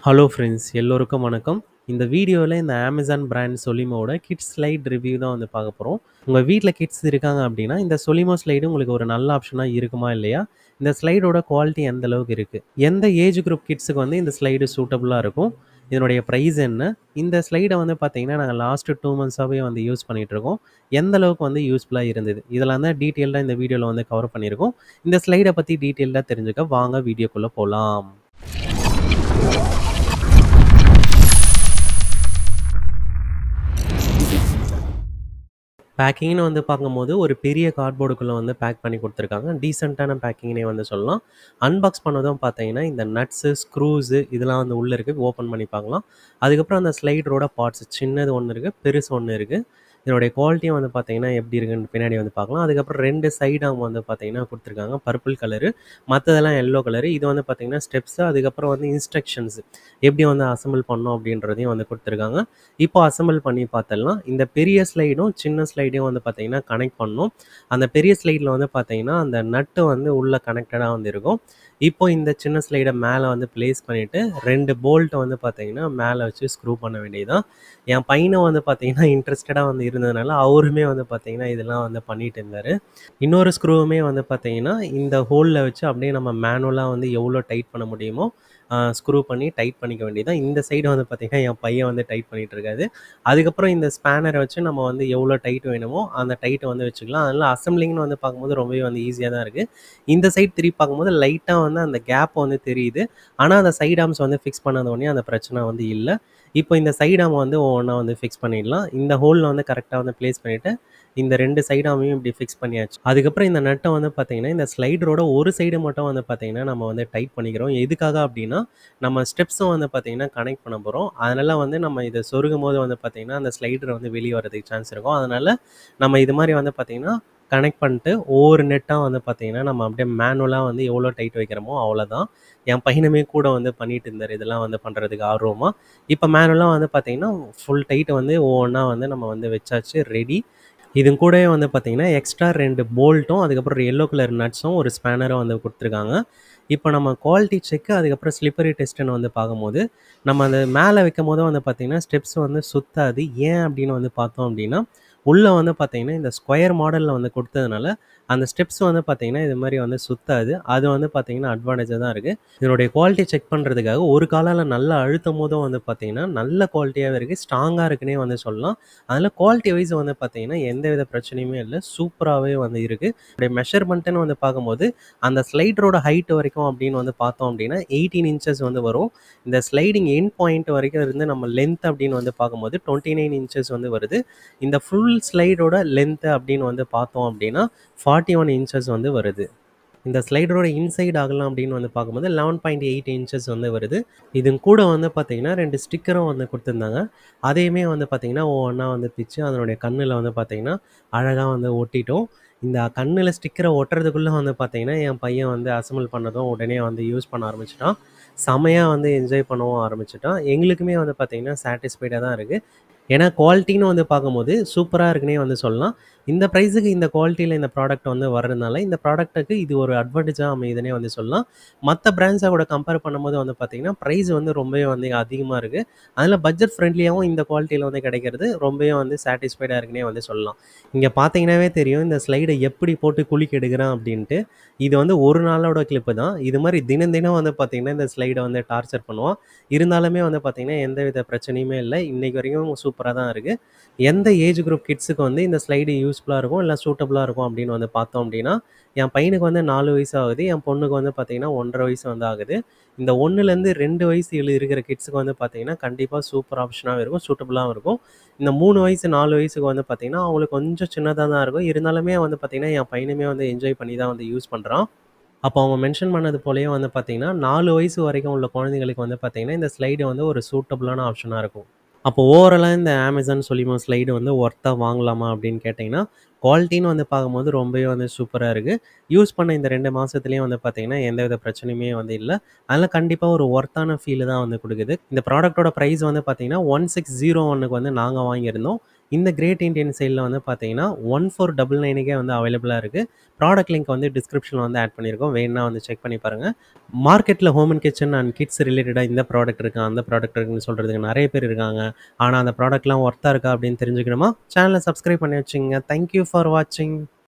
Hello friends எல்லோருக்கும் வணக்கம். இந்த வீடியோவில் இந்த அமேசான் பிராண்ட் சொலிமோட கிட்ஸ் ஸ்லைட் ரிவ்யூ தான் வந்து பார்க்க போகிறோம். உங்கள் வீட்டில் கிட்ஸ் இருக்காங்க அப்படின்னா இந்த சொலிமோ ஸ்லைடு உங்களுக்கு ஒரு நல்ல ஆப்ஷனாக இருக்குமா இல்லையா? இந்த ஸ்லைடோட குவாலிட்டி எந்த அளவுக்கு இருக்குது, எந்த ஏஜ் குரூப் கிட்ஸுக்கு வந்து இந்த ஸ்லைடு சூட்டபுளாக இருக்கும், இதனுடைய ப்ரைஸ் என்ன, இந்த ஸ்லைடை வந்து பார்த்தீங்கன்னா நாங்கள் லாஸ்ட்டு 2 மந்த்ஸாகவே வந்து யூஸ் பண்ணிகிட்ருக்கோம், எந்த அளவுக்கு வந்து யூஸ்ஃபுல்லாக இருந்தது, இதெல்லாம் தான் டீட்டெயில்டாக இந்த வீடியோவில் வந்து கவர் பண்ணியிருக்கோம். இந்த ஸ்லைடை பற்றி டீட்டெயில்டாக தெரிஞ்சுக்க வாங்க வீடியோக்குள்ளே போகலாம். பேக்கிங்னு வந்து பார்க்கும்போது ஒரு பெரிய கார்ட்போர்டுக்குள்ளே வந்து பேக் பண்ணி கொடுத்துருக்காங்க. டீசெண்டான பேக்கிங்னே வந்து சொல்லலாம். அன்பாக்ஸ் பண்ணதும் பார்த்தீங்கன்னா இந்த நட்ஸு, ஸ்க்ரூஸு இதெல்லாம் வந்து உள்ளே இருக்குது. ஓப்பன் பண்ணி பார்க்கலாம். அதுக்கப்புறம் அந்த ஸ்லைடரோட பார்ட்ஸ் சின்னது ஒன்று இருக்குது, பெருசு ஒன்று இருக்குது. இதனுடைய குவாலிட்டியும் வந்து பார்த்தீங்கன்னா எப்படி இருக்குன்னு பின்னாடி வந்து பார்க்கலாம். அதுக்கப்புறம் 2 சைடு ஆர்ம் வந்து பார்த்தீங்கன்னா கொடுத்துருக்காங்க. பர்பிள் கலரு, மற்றதெல்லாம் எல்லோ கலரு. இது வந்து பார்த்தீங்கன்னா ஸ்டெப்ஸு, அதுக்கப்புறம் வந்து இன்ஸ்ட்ரக்ஷன்ஸு எப்படி வந்து அசெம்பிள் பண்ணணும் அப்படின்றதையும் வந்து கொடுத்துருக்காங்க. இப்போ அசெம்பிள் பண்ணி பார்த்தலாம். இந்த பெரிய ஸ்லைடும் சின்ன ஸ்லைடையும் வந்து பார்த்தீங்கன்னா கனெக்ட் பண்ணணும். அந்த பெரிய ஸ்லைடில் வந்து பார்த்தீங்கன்னா அந்த நட்டு வந்து உள்ளே கனெக்டடாக வந்து இருக்கும். இப்போ இந்த சின்ன ஸ்லைடை மேலே வந்து ப்ளேஸ் பண்ணிவிட்டு 2 போல்ட்டை வந்து பார்த்தீங்கன்னா மேலே வச்சு ஸ்க்ரூ பண்ண வேண்டியதுதான். என் பையனும் வந்து பார்த்தீங்கன்னா இன்ட்ரெஸ்டடாக வந்து இருந்ததுனால அவருமே வந்து பார்த்தீங்கன்னா இதெல்லாம் வந்து பண்ணிட்டு இருந்தார். இன்னொரு ஸ்க்ரூவுமே வந்து பார்த்தீங்கன்னா இந்த ஹோலில் வச்சு அப்படியே நம்ம மேனுவலாக வந்து எவ்வளோ டைட் பண்ண முடியுமோ ஸ்க்ரூ பண்ணி டைட் பண்ணிக்க வேண்டியதுதான். இந்த சைடு வந்து பார்த்தீங்கன்னா என் பையன் வந்து டைட் பண்ணிகிட்டு இருக்காது. அதுக்கப்புறம் இந்த ஸ்பேனரை வச்சு நம்ம வந்து எவ்வளோ டைட் வேணுமோ அந்த டைட்டை வந்து வச்சுக்கலாம். அதனால் அசம்பிளிங்னு வந்து பார்க்கும்போது ரொம்பவே வந்து ஈஸியாக தான் இருக்குது. இந்த சைட் திருப்பி பார்க்கும்போது லைட்டாக வந்து அந்த கேப் வந்து தெரியுது. ஆனால் அந்த சைட் ஆர்ம்ஸ் வந்து ஃபிக்ஸ் பண்ணாத உடனே அந்த பிரச்சனை வந்து இல்லை. இப்போ இந்த சைட் ஆர்ம் வந்து ஒவ்வொன்றா வந்து ஃபிக்ஸ் பண்ணிடலாம். இந்த ஹோலில் வந்து கரெக்டாக வந்து ப்ளேஸ் பண்ணிவிட்டு இந்த 2 சைட் ஆர்மையும் இப்படி ஃபிக்ஸ் பண்ணியாச்சு. அதுக்கப்புறம் இந்த நட்டை வந்து பார்த்தீங்கன்னா இந்த ஸ்லைடரோட ஒரு சைடு மட்டும் வந்து பார்த்தீங்கன்னா நம்ம வந்து டைட் பண்ணிக்கிறோம். எதுக்காக அப்படின்னா நம்ம ஸ்டெப்ஸும் வந்து பார்த்தீங்கன்னா கனெக்ட் பண்ண போகிறோம். அதனால் வந்து நம்ம இதை சொருகும் போது வந்து பார்த்தீங்கன்னா அந்த ஸ்லைடர் வந்து வெளியே வரதுக்கு சான்ஸ் இருக்கும். அதனால் நம்ம இது மாதிரி வந்து பார்த்தீங்கன்னா கனெக்ட் பண்ணிட்டு ஒவ்வொரு நெட்டாக வந்து பார்த்தீங்கன்னா நம்ம அப்படியே மேனுவலாக வந்து எவ்வளோ டைட் வைக்கிறோமோ அவ்வளோதான். என் பையனுமே கூட வந்து பண்ணிட்டு இருந்தார் இதெல்லாம் வந்து பண்ணுறதுக்கு ஆர்வமாக. இப்போ மேனுவலாக வந்து பார்த்தீங்கன்னா ஃபுல் டைட்டை வந்து ஒவ்வொன்றா வந்து நம்ம வந்து வச்சாச்சு, ரெடி. இது கூடவே வந்து பார்த்தீங்கன்னா எக்ஸ்ட்ரா 2 போல்ட்டும் அதுக்கப்புறம் எல்லோ கலர் நட்ஸும் ஒரு ஸ்பேனரும் வந்து கொடுத்துருக்காங்க. இப்போ நம்ம குவாலிட்டி செக்கு அதுக்கப்புறம் ஸ்லிப்பரி டெஸ்ட்டுன்னு வந்து பார்க்கும்போது நம்ம அந்த மேலே வைக்கும் போது வந்து பார்த்தீங்கன்னா ஸ்டெப்ஸ் வந்து சுத்தாது. ஏன் அப்படின்னு வந்து பார்த்தோம் அப்படின்னா உள்ளே வந்து பார்த்தீங்கன்னா இந்த ஸ்கொயர் மாடலில் வந்து கொடுத்ததுனால அந்த ஸ்டெப்ஸ் வந்து பார்த்தீங்கன்னா இது மாதிரி வந்து சுத்தாது. அது வந்து பார்த்தீங்கன்னா அட்வான்டேஜாக தான் இருக்குது. இதனுடைய குவாலிட்டி செக் பண்ணுறதுக்காக ஒரு காலால் நல்லா அழுத்தும் போதும் வந்து பார்த்தீங்கன்னா நல்ல குவாலிட்டியாகவே இருக்குது, ஸ்ட்ராங்காக இருக்குன்னே வந்து சொல்லலாம். அதில் குவாலிட்டி வைஸ் வந்து பார்த்தீங்கன்னா எந்தவித பிரச்சனையுமே இல்லை, சூப்பராகவே வந்து இருக்குது. இப்படி மெஷர்மெண்ட்டுன்னு வந்து பார்க்கும்போது அந்த ஸ்லைடரோட ஹைட் வரைக்கும் அப்படின்னு வந்து பார்த்தோம் அப்படின்னா 18 இன்ச்சஸ் வந்து வரும். இந்த ஸ்லைடிங் எண்ட் பாயிண்ட் வரைக்கும் இருந்து நம்ம லென்த் அப்படின்னு வந்து பார்க்கும்போது 29 இன்ச்சஸ் வந்து வருது. இந்த ஃபுல் ஸ்லைடோட லென்த்து அப்படின்னு வந்து பார்த்தோம் அப்படின்னா 41 இன்ச்சஸ் வந்து வருது. இந்த ஸ்லைடரோட இன்சைட் ஆகலாம் அப்படின்னு வந்து பார்க்கும்போது 11.8 இன்ச்சஸ் வந்து வருது. இது கூட வந்து பார்த்தீங்கன்னா 2 ஸ்டிக்கரும் வந்து கொடுத்துருந்தாங்க. அதையுமே வந்து பார்த்தீங்கன்னா ஒவ்வொன்றா வந்து பிச்சு அதனுடைய கண்ணில் வந்து பார்த்தீங்கன்னா அழகாக வந்து ஒட்டிட்டோம். இந்த கண்ணில் ஸ்டிக்கரை ஒட்டுறதுக்குள்ளே வந்து பார்த்தீங்கன்னா என் பையன் வந்து அசெம்பிள் பண்ணதும் உடனே வந்து யூஸ் பண்ண ஆரம்பிச்சிட்டான். செமையாக வந்து என்ஜாய் பண்ணவும் ஆரம்பிச்சிட்டான். எங்களுக்குமே வந்து பார்த்தீங்கன்னா சாட்டிஸ்ஃபைடாக தான் இருக்குது. ஏன்னா குவாலிட்டின்னு வந்து பார்க்கும்போது சூப்பராக இருக்குன்னே வந்து சொல்லலாம். இந்த ப்ரைஸுக்கு இந்த குவாலிட்டியில் இந்த ப்ராடக்ட் வந்து வர்றதுனால இந்த ப்ராடக்ட்டுக்கு இது ஒரு அட்வான்டேஜாக அமையுதுன்னே வந்து சொல்லலாம். மற்ற பிராண்ட்ஸை கூட கம்பேர் பண்ணும்போது வந்து பார்த்தீங்கன்னா ப்ரைஸ் வந்து ரொம்பவே வந்து அதிகமாக இருக்குது. அதில் பட்ஜெட் ஃப்ரெண்ட்லியாகவும் இந்த குவாலிட்டியில் வந்து கிடைக்கிறது ரொம்பவே வந்து சாட்டிஸ்ஃபைடாக இருக்குன்னே வந்து சொல்லலாம். இங்கே பார்த்தீங்கன்னாவே தெரியும் இந்த ஸ்லைடை எப்படி போட்டு குலுக்கி எடுக்கிறான் அப்படின்ட்டு. இது வந்து ஒரு நாளோட கிளிப்பு தான். இது மாதிரி தினம் தினம் வந்து பார்த்தீங்கன்னா இந்த ஸ்லைடை வந்து டார்ச்சர் பண்ணுவான். இருந்தாலுமே வந்து பார்த்தீங்கன்னா எந்தவித பிரச்சனையுமே இல்லை. இன்றைக்கு வரைக்கும் சூப்பராக தான் இருக்குது. எந்த ஏஜ் குரூப் கிட்ஸுக்கு வந்து இந்த ஸ்லைடு யூஸ்ஃபுல்லாக இருக்கும் இல்லை சூட்டபுளாக இருக்கும் அப்படின்னு வந்து பார்த்தோம் அப்படின்னா என் பையனுக்கு வந்து 4 வயசு ஆகுது, என் பொண்ணுக்கு வந்து பார்த்தீங்கன்னா 1.5 வயசு வந்து ஆகுது. இந்த 1லேருந்து 2 வயசு இருக்கிற கிட்ஸுக்கு வந்து பார்த்தீங்கன்னா கண்டிப்பாக சூப்பர் ஆப்ஷனாகவும் இருக்கும், சூட்டபுளாகவும் இருக்கும். இந்த 3 வயசு 4 வயசுக்கு வந்து பார்த்தீங்கன்னா அவங்களுக்கு கொஞ்சம் சின்னதாக தான் இருக்கும். இருந்தாலுமே வந்து பார்த்தீங்கன்னா என் பையனுமே வந்து என்ஜாய் பண்ணி தான் வந்து யூஸ் பண்ணுறான். அப்போ அவங்க மென்ஷன் பண்ணது போலயே வந்து பார்த்தீங்கன்னா 4 வயசு வரைக்கும் உள்ள குழந்தைங்களுக்கு வந்து பார்த்தீங்கன்னா இந்த ஸ்லைடு வந்து ஒரு சூட்டபுளான ஆப்ஷனாக இருக்கும். அப்போ ஓவராலாக இந்த அமேசான் சொலிமோ ஸ்லைடு வந்து ஒர்த்தா வாங்கலாமா அப்படின்னு கேட்டிங்கன்னா குவாலிட்டின்னு வந்து பார்க்கும்போது ரொம்பவே வந்து சூப்பராக இருக்குது. யூஸ் பண்ண இந்த 2 மாதத்துலேயும் வந்து பார்த்தீங்கன்னா எந்தவித பிரச்சனையுமே வந்து இல்லை. அதில் கண்டிப்பாக ஒரு ஒர்த்தான ஃபீல் தான் வந்து கொடுக்குது. இந்த ப்ராடக்ட்டோட ப்ரைஸ் வந்து பார்த்தீங்கன்னா 1601க்கு வந்து நாங்கள் வாங்கியிருந்தோம். இந்த கிரேட் இண்டியன் சேல்ல வந்து பார்த்தீங்கன்னா 1499க்கே வந்து அவைலபிளாக இருக்குது. ப்ராடக்ட் லிங்க் வந்து டிஸ்கிரிப்ஷனில் வந்து ஆட் பண்ணியிருக்கோம். வேணும்னா வந்து செக் பண்ணி பாருங்கள். மார்க்கெட்டில் home and kitchen and kids ரிலேட்டடாக இந்த ப்ராடக்ட் இருக்கு, அந்த ப்ராடக்ட் இருக்குன்னு சொல்கிறதுக்கு நிறைய பேர் இருக்காங்க. ஆனால் அந்த ப்ராடக்ட்லாம் ஒர்த்தாக இருக்கா அப்படின்னு தெரிஞ்சுக்கணுமா, சேனலை சப்ஸ்கிரைப் பண்ணி வச்சுங்க. தேங்க்யூ ஃபார் வாட்சிங்.